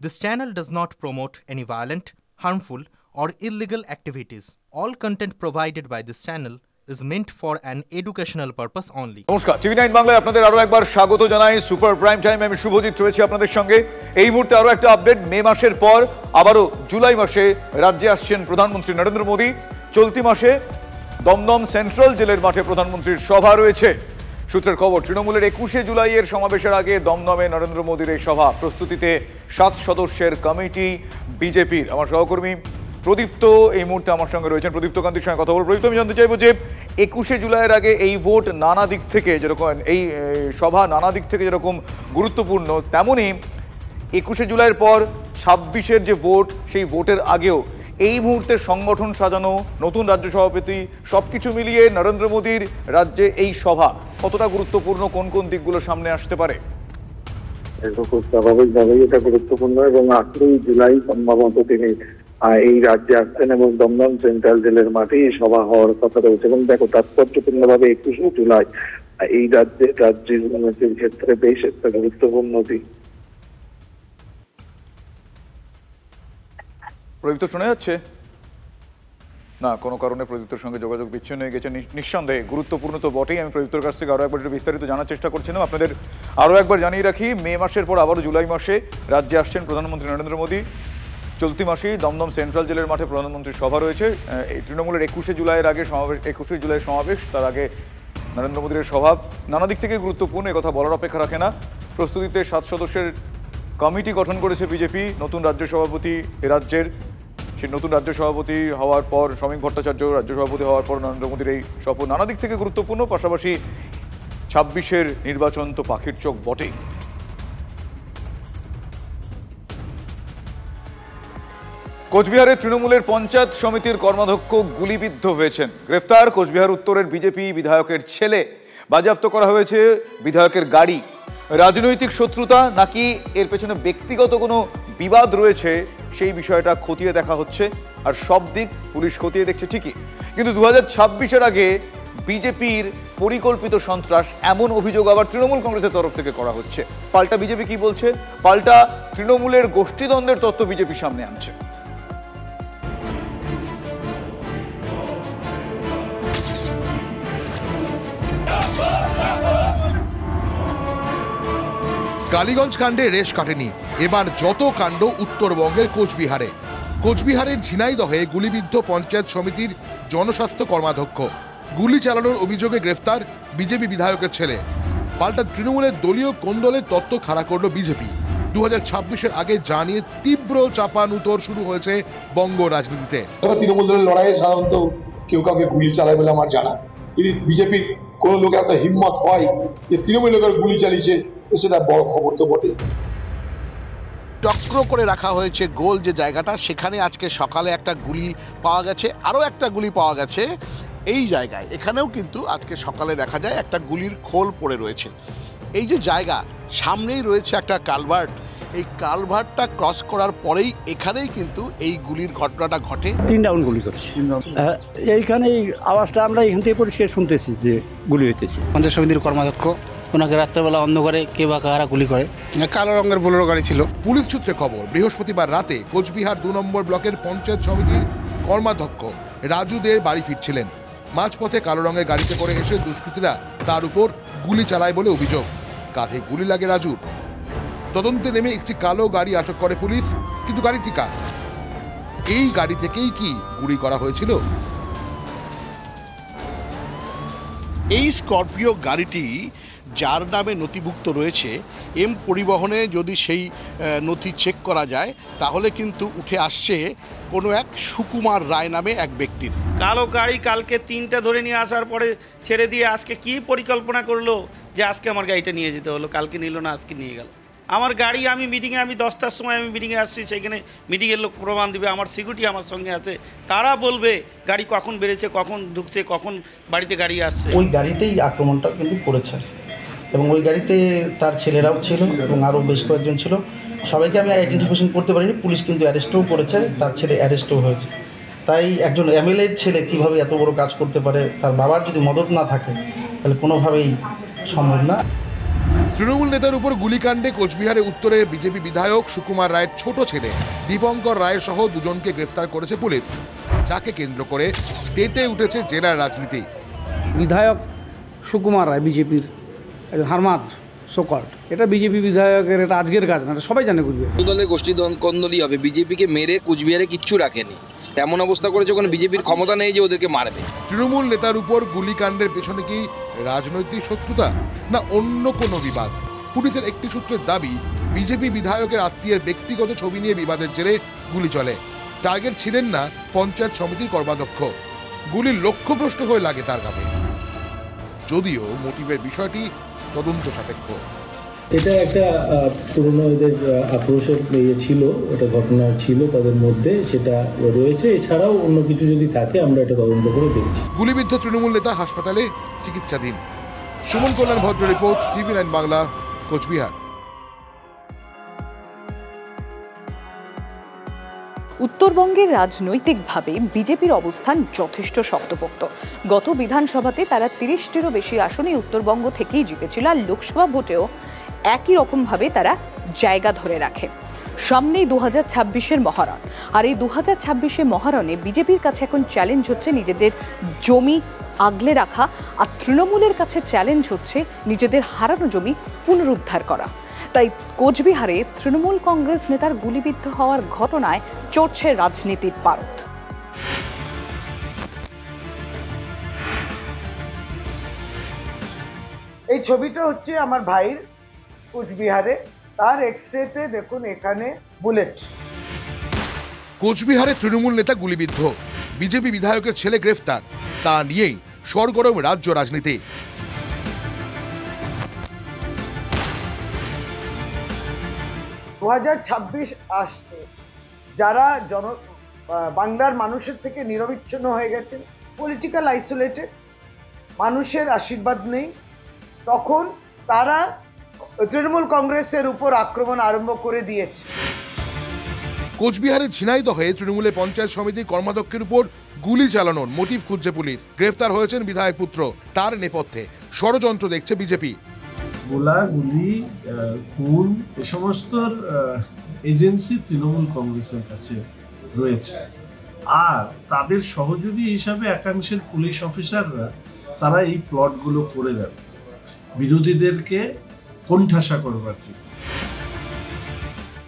This channel does not promote any violent, harmful, or illegal activities. All content provided by this channel is meant for an educational purpose only. নমস্কার, টিভি9 বাংলায় আপনাদের আরো একবার স্বাগত জানাই। Super prime time আমি শুভজিৎ রয়েছি আপনাদের সঙ্গে। এই মুহূর্তে আরো একটা আপডেট। মে মাসের পর আবারও জুলাই মাসে রাজ্যে আসছেন প্রধানমন্ত্রী নরেন্দ্র মোদী। চলতি মাসে দমদম সেন্ট্রাল জেলের মাঠে প্রধানমন্ত্রীর সভা রয়েছে। সূত্রের খবর, তৃণমূলের 21শে জুলাইয়ের সমাবেশের আগে দমদমে নরেন্দ্র মোদীর এই সভা। প্রস্তুতিতে 7 সদস্যের কমিটি বিজেপির। আমার সহকর্মী প্রদীপ্ত এই মুহূর্তে আমার সঙ্গে রয়েছেন। প্রদীপ্ত কান্তির সঙ্গে কথা বলবো। প্রদীপ্ত, আমি জানতে চাইবো যে 21শে জুলাইয়ের আগে এই ভোট নানা দিক থেকে যেরকম, এই সভা নানা দিক থেকে যেরকম গুরুত্বপূর্ণ, তেমনই 21শে জুলাইয়ের পর 26-এর যে ভোট, সেই ভোটের আগেও এই মুহূর্তে সংগঠন সাজানো, নতুন রাজ্য সভাপতি, সবকিছু মিলিয়ে নরেন্দ্র মোদীর রাজ্যে এই সভা কতটা গুরুত্বপূর্ণ, কোন কোন দিকগুলো সামনে আসতে পারে? খুব স্বাভাবিকভাবেই এটা গুরুত্বপূর্ণ এবং 8ই জুলাই সম্ভবত তিনি এই রাজ্যে আসছেন এবং দমদম সেন্ট্রাল জেলের মাঠে সভা হওয়ার কথা রয়েছে। এবং দেখো, তাৎপর্যপূর্ণভাবে 21শে জুলাই এই রাজ্যের উন্নতির ক্ষেত্রে বেশ একটা গুরুত্বপূর্ণ দিক। প্রদীপ্ত শোনা যাচ্ছে না? কোনো কারণে প্রদীপ্তর সঙ্গে যোগাযোগ বিচ্ছিন্ন হয়ে গেছে। নিঃসন্দেহে গুরুত্বপূর্ণ তো বটেই। আমি প্রদীপ্তর কাছ থেকে আরও একবার একটু বিস্তারিত জানার চেষ্টা করছিলাম। আপনাদের আরও একবার জানিয়ে রাখি, মে মাসের পর আবারও জুলাই মাসে রাজ্যে আসছেন প্রধানমন্ত্রী নরেন্দ্র মোদী। চলতি মাসেই দমদম সেন্ট্রাল জেলের মাঠে প্রধানমন্ত্রীর সভা রয়েছে। এই তৃণমূলের 21শে জুলাইয়ের আগে সমাবেশ, 21শে জুলাই সমাবেশ, তার আগে নরেন্দ্র মোদীর সভা নানা দিক থেকে গুরুত্বপূর্ণ, কথা বলার অপেক্ষা রাখে না। প্রস্তুতিতে 7 সদস্যের কমিটি গঠন করেছে বিজেপি। নতুন রাজ্য সভাপতি এ রাজ্যের, সেই নতুন রাজ্য সভাপতি হওয়ার পর শ্রমিক ভট্টাচার্য রাজ্য সভাপতি হওয়ার পর নরেন্দ্র মোদীর এই শপথ নানা দিক থেকে গুরুত্বপূর্ণ। পাশাপাশি 26-এর নির্বাচন তো পাখির চোখ বটেই। কোচবিহারে তৃণমূলের পঞ্চায়েত সমিতির কর্মাধ্যক্ষ গুলিবিদ্ধ হয়েছেন। গ্রেফতার কোচবিহার উত্তরের বিজেপি বিধায়কের ছেলে। বাজেয়াপ্ত করা হয়েছে বিধায়কের গাড়ি। রাজনৈতিক শত্রুতা নাকি এর পেছনে ব্যক্তিগত কোনো বিবাদ রয়েছে, সেই বিষয়টা খতিয়ে দেখা হচ্ছে। আর সব দিক পুলিশ খতিয়ে দেখছে ঠিকই, কিন্তু 2026-এর আগে বিজেপির পরিকল্পিত সন্ত্রাস, এমন অভিযোগ আবার তৃণমূল কংগ্রেসের তরফ থেকে করা হচ্ছে। পাল্টা বিজেপি কি বলছে? পাল্টা তৃণমূলের গোষ্ঠীদ্বন্দ্বের তত্ত্ব বিজেপি সামনে আনছে। কালীগঞ্জ কাণ্ডে রেশ কাটেনি, এবার যত কাণ্ড উত্তরবঙ্গের কোচবিহারে। কোচবিহারের ঝিনাইদহে গুলিবিদ্ধ পঞ্চায়েত সমিতির জনস্বাস্থ্য কর্মাধ্যক্ষ। গুলি চালানোর অভিযোগে গ্রেফতার বিজেপি বিধায়কের ছেলে। পাল্টা তৃণমূলের দলীয় কোন্দলের তত্ত্ব খাড়া করল বিজেপি। 2026-এর আগে জানিয়ে তীব্র চাপানুতর শুরু হয়েছে বঙ্গ রাজনীতিতে। তৃণমূল দলের লড়াইয়ে সাধারণত কেউ কাউকে গুলি চালায় বলে আমার জানা। যদি বিজেপির কোন লোকের এত হিম্মত হয় যে তৃণমূল লোকের গুলি চালিয়েছে, সেটা বড় খবর তো বটে। চক্র করে রাখা হয়েছে গোল যে জায়গাটা, সেখানে আজকে সকালে একটা গুলি পাওয়া গেছে, আরও একটা গুলি পাওয়া গেছে এই জায়গায়। এখানেও কিন্তু আজকে সকালে দেখা যায় একটা গুলির খোল পড়ে রয়েছে। এই যে জায়গা, সামনেই রয়েছে একটা কালভার্ট। এই কালভার্টটা ক্রস করার পরেই এখানেই কিন্তু এই গুলির ঘটনাটা ঘটে। 3 রাউন্ড গুলি করছে। এইখানে এই আওয়াজটা আমরা এখান থেকে পরিষ্কার শুনতেছি যে গুলি হইতেছে। পঞ্চায়েত সমিতির কর্মাধ্যক্ষ, ওনাকে রাত্রেবেলা অন্ধকারে কে বা কারা গুলি করে। কালো রঙের বোলেরো গাড়ি ছিল। পুলিশ সূত্রে খবর, বৃহস্পতিবার রাতে কোচবিহার 2 নম্বর ব্লকের পঞ্চায়েত সমিতির কর্মাধ্যক্ষ রাজু দে বাড়ি ফিরছিলেন। মাঝপথে কালো রঙের গাড়িতে করে এসে দুষ্কৃতীরা তার উপর গুলি চালায় বলে অভিযোগ। কাঁধে গুলি লাগে রাজুর। তদন্তে নেমে একটি কালো গাড়ি আটক করে পুলিশ, কিন্তু গাড়িটি কার? এই গাড়ি থেকেই কি গুলি করা হয়েছিল? এই স্করপিও গাড়িটি যার নামে নথিভুক্ত রয়েছে, এম পরিবহনে যদি সেই নথি চেক করা যায়, তাহলে কিন্তু উঠে আসছে কোনো এক সুকুমার রায় নামে এক ব্যক্তির। কালো গাড়ি কালকে 3টা ধরে নিয়ে আসার পরে ছেড়ে দিয়ে আজকে কি পরিকল্পনা করলো যে আজকে আমার গাড়িটা নিয়ে যেতে হলো, কালকে নিল না আজকে নিয়ে গেল। আমার গাড়ি, আমি মিটিংয়ে, আমি 10টার সময় আমি মিটিংয়ে আসছি, সেখানে মিটিংয়ের লোক প্রমাণ দেবে, আমার সিকিউরিটি আমার সঙ্গে আছে, তারা বলবে গাড়ি কখন বেড়েছে, কখন ঢুকছে, কখন বাড়িতে গাড়ি আসছে। ওই গাড়িতেই আক্রমণটা কিন্তু করেছে এবং ওই গাড়িতে তার ছেলেরাও ছিল এবং আরও বেশ কয়েকজন ছিল। সবাইকে আমি আইডেন্টিফিকেশন করতে পারিনি। পুলিশ কিন্তু অ্যারেস্টও করেছে, তার ছেলে অ্যারেস্টও হয়েছে। তাই একজন এমএলএর ছেলে কীভাবে এত বড় কাজ করতে পারে, তার বাবার যদি মদত না থাকে তাহলে কোনোভাবেই সম্ভব না। তৃণমূল নেতার উপর গুলিকাণ্ডে কোচবিহারে উত্তরে বিজেপি বিধায়ক সুকুমার রায়ের ছোট ছেলে দীপঙ্কর রায় সহ দুজনকে গ্রেফতার করেছে পুলিশ, যাকে কেন্দ্র করে তেতে উঠেছে জেলার রাজনীতি। বিধায়ক সুকুমার রায় বিজেপির হারমাদ সোকল্ড, এটা বিজেপি বিধায়কের এটা আজকের কাজ না, সবাই জানে কুচবিহার দলের গোষ্ঠী কন্দলই হবে। বিজেপিকে মেরে কুচবিহারে কিচ্ছু রাখেনি, এমন অবস্থা করেছে ওখানে বিজেপির ক্ষমতা নেই যে ওদেরকে মারবে। তৃণমূল নেতার উপর গুলিকাণ্ডের পেছনে কি রাজনৈতিক শত্রুতা না অন্য কোনো বিবাদ? পুলিশের একটি সূত্রের দাবি, বিজেপি বিধায়কের আত্মীয়ের ব্যক্তিগত ছবি নিয়ে বিবাদের জেরে গুলি চলে। টার্গেট ছিলেন না পঞ্চায়েত সমিতির কর্মাধ্যক্ষ, গুলির লক্ষ্যভ্রষ্ট হয়ে লাগে তার কাছে। যদিও মোটিভের বিষয়টি তদন্ত সাপেক্ষ। এটা একটা পুরনো এদের আক্রোশের ছিল, এটা ঘটনা ছিল তাদের মধ্যে, সেটা রয়েছে। এছাড়াও অন্য কিছু যদি থাকে আমরা এটা তদন্ত করে দেখছি। গুলিবিদ্ধ তৃণমূল নেতা হাসপাতালে চিকিৎসাধীন। সুমন কল্যাণ ভদ্র রিপোর্ট, TV9 বাংলা, কোচবিহার। উত্তরবঙ্গের রাজনৈতিকভাবে বিজেপির অবস্থান যথেষ্ট শক্তপোক্ত। গত বিধানসভাতে তারা 30টিরও বেশি আসনে উত্তরবঙ্গ থেকেই জিতেছিল, আর লোকসভা ভোটেও একই রকমভাবে তারা জায়গা ধরে রাখে। সামনেই 2026-এর মহারণ, আর এই 2026-এ মহারণে বিজেপির কাছে এখন চ্যালেঞ্জ হচ্ছে নিজেদের জমি আগলে রাখা, আর তৃণমূলের কাছে চ্যালেঞ্জ হচ্ছে নিজেদের হারানো জমি পুনরুদ্ধার করা। তাই কোচবিহারে তৃণমূল কংগ্রেস নেতার গুলিবিদ্ধ হওয়ার ঘটনায় চড়ছে রাজনীতির পারদ। এই ছবিটা হচ্ছে আমার ভাইয়ের কোচবিহারে, তার এক্সরেতে দেখুন এখানে বুলেট। কোচবিহারে তৃণমূল নেতা গুলিবিদ্ধ, বিজেপি বিধায়কের ছেলে গ্রেফতার, তা নিয়েই সরগরম রাজ্য রাজনীতি। আসছে, যারা বাংলার মানুষের থেকে নিরবিচ্ছিন্ন হয়ে গেছেন, পলিটিক্যাল আইসোলেটেড, মানুষের আশীর্বাদ নেই, তখন তারা তৃণমূল কংগ্রেসের উপর আক্রমণ আরম্ভ করে দিয়েছে। কোচবিহারের ঝিনাইদহে তৃণমূলের পঞ্চায়েত সমিতির কর্মাধ্যক্ষের উপর গুলি চালানোর মোটিভ খুঁজছে পুলিশ। গ্রেফতার হয়েছেন বিধায়ক পুত্র, তার নেপথ্যে ষড়যন্ত্র দেখছে বিজেপি। গোলাগুলি, খুন, এ সমস্ত এজেন্সি তৃণমূল কংগ্রেসের কাছে রয়েছে, আর তাদের সহযোগী হিসাবে একাংশের পুলিশ অফিসাররা তারা এই প্লটগুলো করে দেন বিরোধীদেরকে কোণঠাসা করবার জন্য।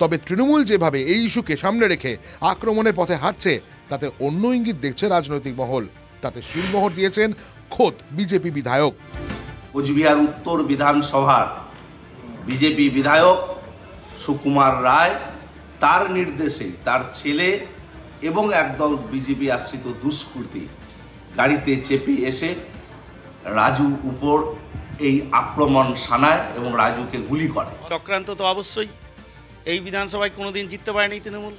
তবে তৃণমূল যেভাবে এই ইস্যুকে সামনে রেখে আক্রমণের পথে হাঁটছে, তাতে অন্য ইঙ্গিত দেখছে রাজনৈতিক মহল। তাতে শিলমোহর দিয়েছেন খোদ বিজেপি বিধায়ক। কোচবিহার উত্তর বিধানসভার বিজেপি বিধায়ক সুকুমার রায়, তার নির্দেশে তার ছেলে এবং একদল বিজেপি আশ্রিত দুষ্কৃতী গাড়িতে চেপে এসে রাজু উপর এই আক্রমণ শানায় এবং রাজুকে গুলি করে। চক্রান্ত তো অবশ্যই। এই বিধানসভায় কোনোদিন জিততে পারেনি তৃণমূল,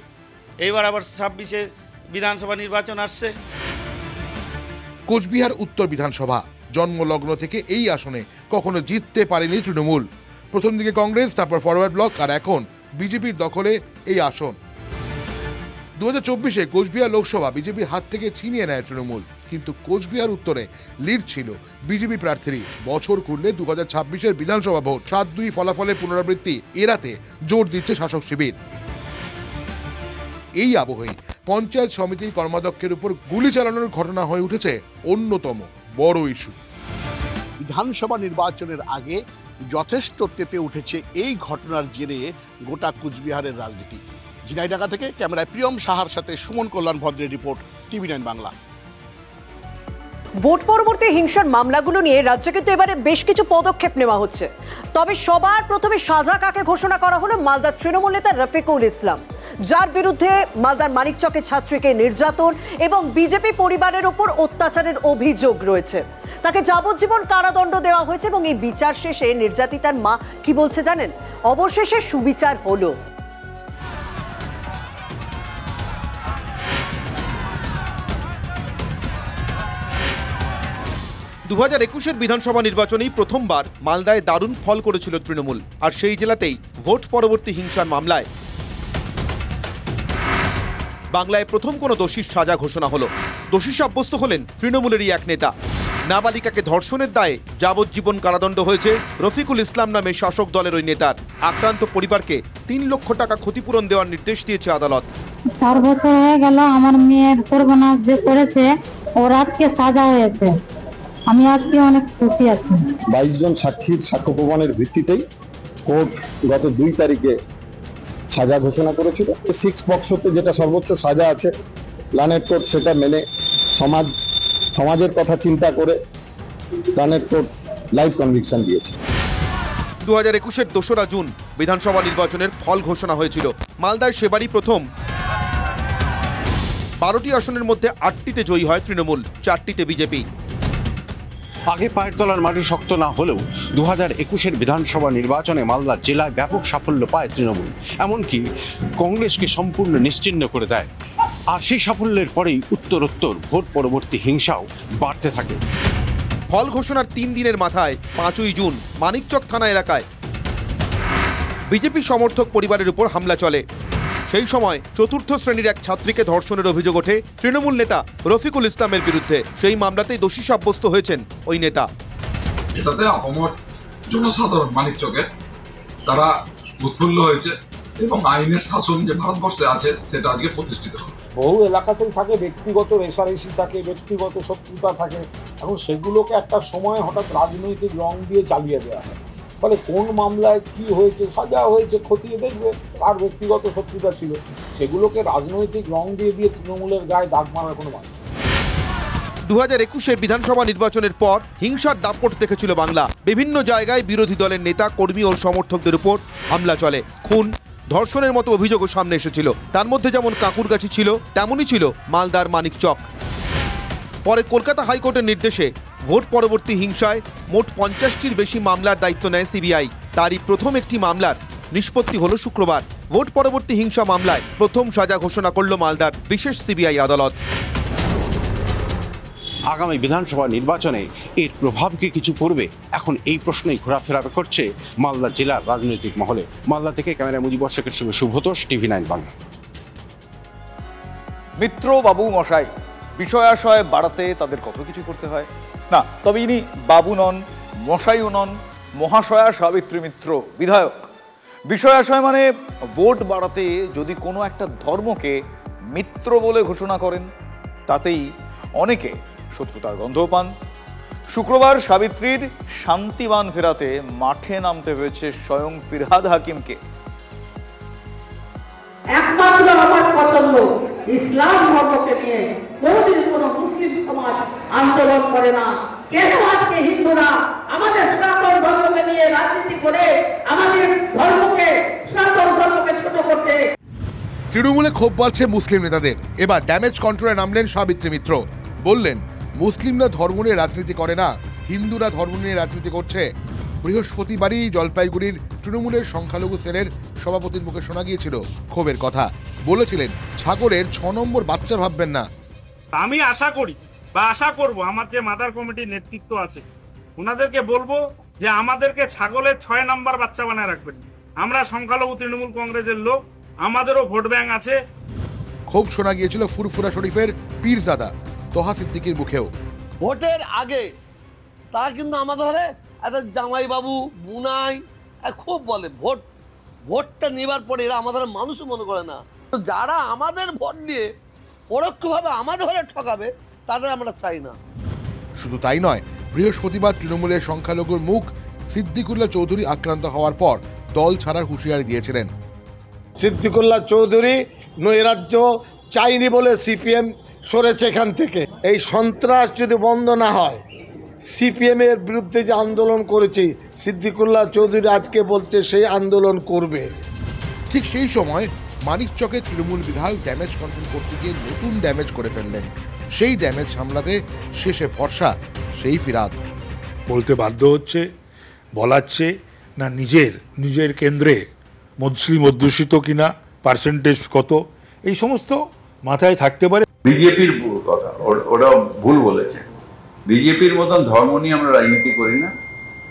এইবার আবার 26-এ বিধানসভা নির্বাচন আসছে। কোচবিহার উত্তর বিধানসভা জন্মলগ্ন থেকে এই আসনে কখনো জিততে পারেনি তৃণমূল। প্রথম দিকে কংগ্রেস, তারপর ফরওয়ার্ড ব্লক, আর এখন বিজেপির দখলে এই আসন। 2024-এ কোচবিহার লোকসভা বিজেপির হাত থেকে ছিনিয়ে নেয় তৃণমূল, কিন্তু কোচবিহার উত্তরে লিড ছিল বিজেপি প্রার্থীরই। বছর ঘুরলে 2026-এর বিধানসভা ভোট 7-2 ফলাফলের পুনরাবৃত্তি এড়াতে জোর দিচ্ছে শাসক শিবির। এই আবহেই পঞ্চায়েত সমিতির কর্মাধ্যক্ষের উপর গুলি চালানোর ঘটনা হয়ে উঠেছে অন্যতম বড় ইস্যু। বিধানসভা নির্বাচনের আগে যথেষ্ট তেতে উঠেছে এই ঘটনার জেরে গোটা কোচবিহারের রাজনীতি। ঝিনাইদহ থেকে ক্যামেরায় প্রিয়ম সাহার সাথে সুমন কল্যাণ ভদ্রের রিপোর্ট, TV9 বাংলা। ভোট পরবর্তী হিংসার মামলাগুলো নিয়ে রাজ্যে কিন্তু এবারে বেশ কিছু পদক্ষেপ নেওয়া হচ্ছে। তবে সবার প্রথমে সাজা কাকে ঘোষণা করা হলো মালদার তৃণমূল নেতা রফিকুল ইসলাম, যার বিরুদ্ধে মালদার মানিকচকের ছাত্রীকে নির্যাতন এবং বিজেপি পরিবারের উপর অত্যাচারের অভিযোগ রয়েছে। তাকে যাবজ্জীবন কারাদণ্ড দেওয়া হয়েছে এবং এই বিচার শেষে নির্যাতিতার মা কি বলছে জানেন? অবশেষে সুবিচার হলো। 2021-এর বিধানসভা নির্বাচনেই প্রথমবার মালদায় দারুণ ফল করেছিল তৃণমূল, আর সেই জেলাতেই ভোট পরবর্তী হিংসার মামলায় বাংলায় প্রথম কোনো দোষীর সাজা ঘোষণা হলো। দোষী সাব্যস্ত হলেন তৃণমূলেরই এক নেতা। নাবালিকাকে ধর্ষণের দায়ে যাবজ্জীবন কারাদণ্ড হয়েছে রফিকুল ইসলাম নামে শাসক দলের ওই নেতার। আক্রান্ত পরিবারকে 3 লক্ষ টাকা ক্ষতিপূরণ দেওয়ার নির্দেশ দিয়েছে আদালত। 4 বছর হয়ে গেল আমার মেয়ের সর্বনাশ যে করেছে ওর আজকে সাজা হয়েছে, আমি আজকে অনেক খুশি আছি। 22 জন সাক্ষীর সাক্ষ্য প্রমাণের ভিত্তিতেই কোর্ট গত 2 তারিখে সাজা ঘোষণা করেছিল। 6 পক্সোতে যেটা সর্বোচ্চ সাজা আছে, প্ল্যানেট কোর্ট সেটা মেনে সমাজের কথা চিন্তা করে প্ল্যানেট কোর্ট লাইফ কনভিকশন দিয়েছে। 2021-এর 2রা জুন বিধানসভা নির্বাচনের ফল ঘোষণা হয়েছিল। মালদায় সেবারই প্রথম 12টি আসনের মধ্যে 8টিতে জয়ী হয় তৃণমূল, 4টিতে বিজেপি। আগে পায়ের তলার মাটি শক্ত না হলেও 2021-এর বিধানসভা নির্বাচনে মালদা জেলায় ব্যাপক সাফল্য পায় তৃণমূল, এমনকি কংগ্রেসকে সম্পূর্ণ নিশ্চিহ্ন করে দেয়। আর সেই সাফল্যের পরেই উত্তরোত্তর ভোট পরবর্তী হিংসাও বাড়তে থাকে। ফল ঘোষণার 3 দিনের মাথায় 5ই জুন মানিকচক থানা এলাকায় বিজেপি সমর্থক পরিবারের উপর হামলা চলে। সেই সময় 4র্থ শ্রেণীর এক ছাত্রীকে ধর্ষণের অভিযোগ ওঠে তৃণমূল নেতা রফিকুল ইসলামের বিরুদ্ধে। সেই মামলাতেই দোষী সাব্যস্ত হয়েছেন ওই নেতা। এটাতে অপমর জনসাধারণ মানিকচকে তারা উৎফুল্ল হয়েছে এবং আইনের শাসন যে ভারতবর্ষে আছে সেটা আজকে প্রতিষ্ঠিত হবে। বহু এলাকাতেই থাকে ব্যক্তিগত রেষারেষি থাকে, ব্যক্তিগত শত্রুতা থাকে, এবং সেগুলোকে একটা সময় হঠাৎ রাজনৈতিক রং দিয়ে চালিয়ে দেওয়া হয়। ফলে কোন মামলায় কি হয়েছে, সাজা হয়েছে, খতিয়ে দেখবে কার ব্যক্তিগত শত্রুতা ছিল, সেগুলোকে রাজনৈতিক রং দিয়ে তৃণমূলের গায়ে দাগ মারার কোনো মানে। 2021-এর বিধানসভা নির্বাচনের পর হিংসার দাপট দেখেছিল বাংলা। বিভিন্ন জায়গায় বিরোধী দলের নেতা কর্মী ও সমর্থকদের উপর হামলা চলে, খুন, ধর্ষণের মতো অভিযোগও সামনে এসেছিল। তার মধ্যে যেমন কাকুরগাছি ছিল, তেমনই ছিল মালদার মানিকচক। পরে কলকাতা হাইকোর্টের নির্দেশে ভোট পরবর্তী হিংসায় মোট 50টির বেশি মামলার দায়িত্ব নেয় সিবিআই। তারই প্রথম একটি মামলার নিষ্পত্তি হলো শুক্রবার। ভোট পরবর্তী হিংসা মামলায় প্রথম সাজা ঘোষণা করল মালদার বিশেষ সিবিআই আদালত। আগামী বিধানসভা নির্বাচনে এর প্রভাব কি কিছু পড়বে, এখন এই প্রশ্নেই ঘোরাফেরা করছে মালদা জেলার রাজনৈতিক মহলে। মালদা থেকে ক্যামেরা মুজিবর শেখের সঙ্গে শুভতোষ, TV9 বাংলা। মিত্র বাবু মশাই, বিষয়াশয় বাড়াতে তাদের কত কিছু করতে হয় না, তবে ইনি বাবু নন, মশাইও নন, মহাশয়া সাবিত্রী মিত্র বিধায়ক। বিষয়াশয় মানে ভোট বাড়াতে যদি কোনো একটা ধর্মকে মিত্র বলে ঘোষণা করেন, তাতেই অনেকে শত্রুতার গন্ধ পান। শুক্রবার সাবিত্রীর শান্তিবান ফেরাতে মাঠে নামতে হয়েছে স্বয়ং ফিরহাদ হাকিমকে। একমাত্র আমার পছন্দ ইসলাম ধর্মকে নিয়ে কোনদিন কোনো মুসলিম সমাজ আন্দোলন করে না। কেন আজকে হিন্দুরা আমাদের সনাতন ধর্মকে নিয়ে রাজনীতি করে আমাদের ধর্মকে, সনাতন ধর্মকে ছোট করছে? তৃণমূলে ক্ষোভ বাড়ছে মুসলিম নেতাদের। এবার ড্যামেজ কন্ট্রোলে নামলেন সাবিত্রী মিত্র। বললেন, মুসলিমরা ধর্ম নিয়ে রাজনীতি করে না, হিন্দুরা ধর্ম নিয়ে রাজনীতি করছে। বৃহস্পতিবারই জলপাইগুড়ির তৃণমূলের সংখ্যালঘু সেলের সভাপতির মুখে শোনা গিয়েছিল ক্ষোভের কথা। বলেছিলেন, ছাগলের 6 নম্বর বাচ্চা ভাববেন না। আমি আশা করি বা আশা করব আমার যে মাদার কমিটির নেতৃত্ব আছে ওনাদেরকে বলবো যে আমাদেরকে ছাগলের 6 নম্বর বাচ্চা বানায় রাখবেন। আমরা সংখ্যালঘু তৃণমূল কংগ্রেসের লোক, আমাদেরও ভোট ব্যাংক আছে। ক্ষোভ শোনা গিয়েছিল ফুরফুরা শরীফের পীরজাদা তোহা সিদ্দিকীর মুখেও। ভোটের আগে তারা কিন্তু আমাদের জামাই বাবু বুনাই খুব বলে, ভোটটা নেবার পরে এরা আমাদের মানুষও মনে করে না। যারা আমাদের ভোট নিয়ে পরোক্ষভাবে আমাদের ঘরে ঠকাবে তাদের আমরা চাই না। শুধু তাই নয়, বৃহস্পতিবার তৃণমূলের সংখ্যালঘুর মুখ সিদ্দিকুল্লাহ চৌধুরী আক্রান্ত হওয়ার পর দল ছাড়ার হুঁশিয়ারি দিয়েছিলেন। সিদ্দিকুল্লাহ চৌধুরী নৈরাজ্য চাইনি বলে সিপিএম সরেছে এখান থেকে। এই সন্ত্রাস যদি বন্ধ না হয়, সিপিএম এর বিরুদ্ধে যে আন্দোলন করেছি, সিদ্দিকুল্লাহ চৌধুরী আজকে বলছে সেই আন্দোলন করবে। ঠিক সেই সময় মানিকচকে তৃণমূল বিধায়ক ড্যামেজ কন্ট্রোল করতে গিয়ে নতুন ড্যামেজ করে ফেললেন। সেই ড্যামেজ সামলাতে শেষে ভরসা সেই ফিরহাদ। বলতে বাধ্য হচ্ছে, বলাচ্ছে না নিজের কেন্দ্রে মুসলিম অধ্যুষিত কিনা, পার্সেন্টেজ কত, এই সমস্ত মাথায় থাকতে পারে। বিজেপির কথা ওরা ভুল বলেছে। বিজেপির মতন ধর্ম নিয়ে আমরা রাজনীতি করি না,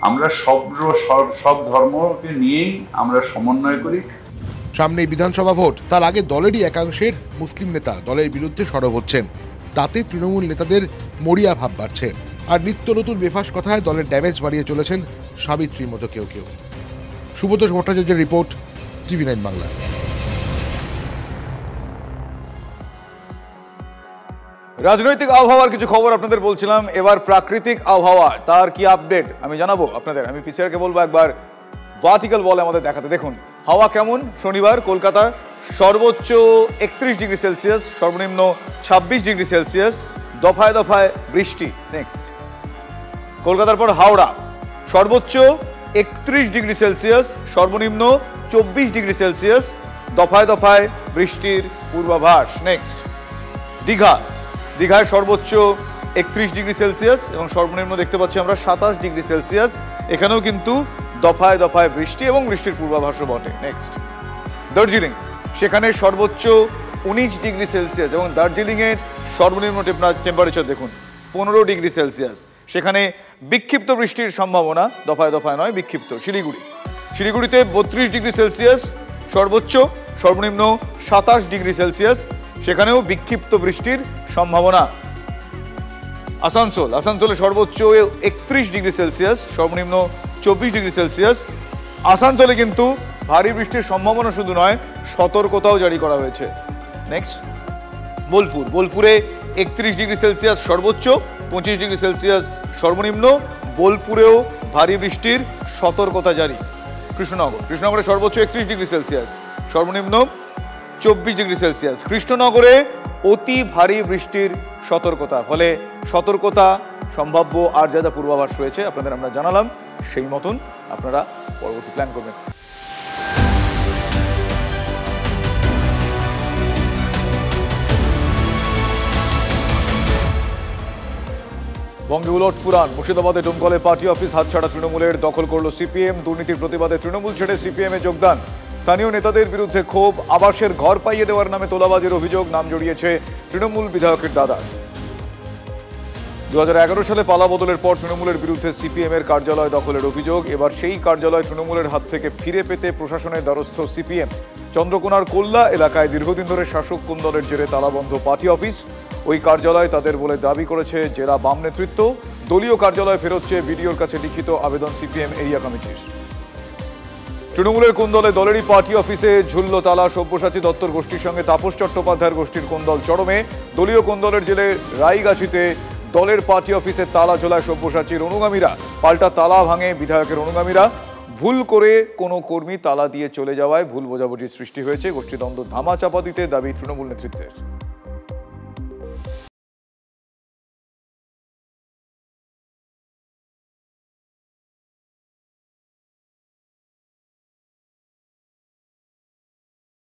আমরা সব ধর্মকে নিয়েই আমরা সমন্বয় করি। সামনেই বিধানসভা ভোট, তার আগে দলেরই একাংশের মুসলিম নেতা দলের বিরুদ্ধে সরব হচ্ছেন। তাতে তৃণমূল নেতাদের মরিয়া ভাব বাড়ছে। আর নিত্য নতুন বেফাস কথায় দলের ড্যামেজ বাড়িয়ে চলেছেন সাবিত্রীর মতো কেউ কেউ। সুব্রত ভট্টাচার্যের রিপোর্ট, TV9 বাংলা। রাজনৈতিক আবহাওয়ার কিছু খবর আপনাদের বলছিলাম, এবার প্রাকৃতিক আবহাওয়া তার কি আপডেট আমি জানাবো আপনাদের। আমি পিসিআরকে বলবো একবার ভার্টিক্যাল ওয়ালে আমাদের দেখাতে। দেখুন হাওয়া কেমন। শনিবার কলকাতার সর্বোচ্চ 31 ডিগ্রি সেলসিয়াস, সর্বনিম্ন 26 ডিগ্রি সেলসিয়াস, দফায় দফায় বৃষ্টি। নেক্সট কলকাতার পর হাওড়া, সর্বোচ্চ 31 ডিগ্রি সেলসিয়াস, সর্বনিম্ন 24 ডিগ্রি সেলসিয়াস, দফায় দফায় বৃষ্টির পূর্বাভাস। নেক্সট দীঘায় সর্বোচ্চ 31 ডিগ্রি সেলসিয়াস এবং সর্বনিম্ন দেখতে পাচ্ছি আমরা 27 ডিগ্রি সেলসিয়াস। এখানেও কিন্তু দফায় দফায় বৃষ্টি এবং বৃষ্টির পূর্বাভাসও বটে। নেক্সট দার্জিলিং, সেখানে সর্বোচ্চ 19 ডিগ্রি সেলসিয়াস এবং দার্জিলিংয়ের সর্বনিম্ন টেম্পারেচার দেখুন 15 ডিগ্রি সেলসিয়াস। সেখানে বিক্ষিপ্ত বৃষ্টির সম্ভাবনা, দফায় দফায় নয়, বিক্ষিপ্ত। শিলিগুড়িতে 32 ডিগ্রি সেলসিয়াস সর্বোচ্চ, সর্বনিম্ন 27 ডিগ্রি সেলসিয়াস, সেখানেও বিক্ষিপ্ত বৃষ্টির সম্ভাবনা। আসানসোলে সর্বোচ্চ 31 ডিগ্রি সেলসিয়াস, সর্বনিম্ন 24 ডিগ্রি সেলসিয়াস। আসানসোলে কিন্তু ভারী বৃষ্টির সম্ভাবনা শুধু নয়, সতর্কতাও জারি করা হয়েছে। নেক্সট বোলপুরে 31 ডিগ্রি সেলসিয়াস সর্বোচ্চ, 25 ডিগ্রি সেলসিয়াস সর্বনিম্ন। বোলপুরেও ভারী বৃষ্টির সতর্কতা জারি। কৃষ্ণনগরে সর্বোচ্চ 31 ডিগ্রি সেলসিয়াস, সর্বনিম্ন 24 ডিগ্রি সেলসিয়াস। কৃষ্ণনগরে অতি ভারী বৃষ্টির সতর্কতা, ফলে সতর্কতা সম্ভাব্য আর যা যা পূর্বাভাস রয়েছে আপনাদের আমরা জানালাম, সেই মতন আপনারা পরবর্তী প্ল্যান করবেন। বঙ্গে উলট পুরাণ, মুর্শিদাবাদে ডোমকলে পার্টি অফিস হাতছাড়া তৃণমূলের, দখল করল সিপিএম। দুর্নীতির প্রতিবাদে তৃণমূল ছেড়ে সিপিএমে যোগদান। স্থানীয় নেতাদের বিরুদ্ধে ক্ষোভ, আবাসের ঘর পাইয়ে দেওয়ার নামে তোলাবাজির অভিযোগ, নাম জড়িয়েছে তৃণমূল বিধায়কের দাদা। 2011 সালে পালা বদলের পর তৃণমূলের বিরুদ্ধে সিপিএমের কার্যালয় দখলের অভিযোগ। এবার সেই কার্যালয় তৃণমূলের হাত থেকে ফিরে পেতে প্রশাসনের দ্বারস্থ সিপিএম। চন্দ্রকোনার কোল্লা এলাকায় দীর্ঘদিন ধরে শাসক কোন দলের জেরে তালাবন্ধ পার্টি অফিস। ওই কার্যালয় তাদের বলে দাবি করেছে জেলা বাম নেতৃত্ব। দলীয় কার্যালয় ফেরত চেয়ে বিডিওর কাছে লিখিত আবেদন সিপিএম এরিয়া কমিটির। তৃণমূলের কোন দলে দলেরই পার্টি অফিসে ঝুলল তালা, সব্যসাচী দত্তর গোষ্ঠীর সঙ্গে তাপস চট্টোপাধ্যায়ের গোষ্ঠীর কোন দল চরমে। দলীয় কোন দলের জেলে রায়গাছিতে দলের পার্টি অফিসে তালা ঝোলায় সব্যসাচীর অনুগামীরা, পাল্টা তালা ভাঙে বিধায়কের অনুগামীরা। ভুল করে কোনো কর্মী তালা দিয়ে চলে যাওয়ায় ভুল বোঝাবুঝির সৃষ্টি হয়েছে। গোষ্ঠীদ্বন্দ্ব ধামাচাপা দিতে দাবি তৃণমূল নেতৃত্বের।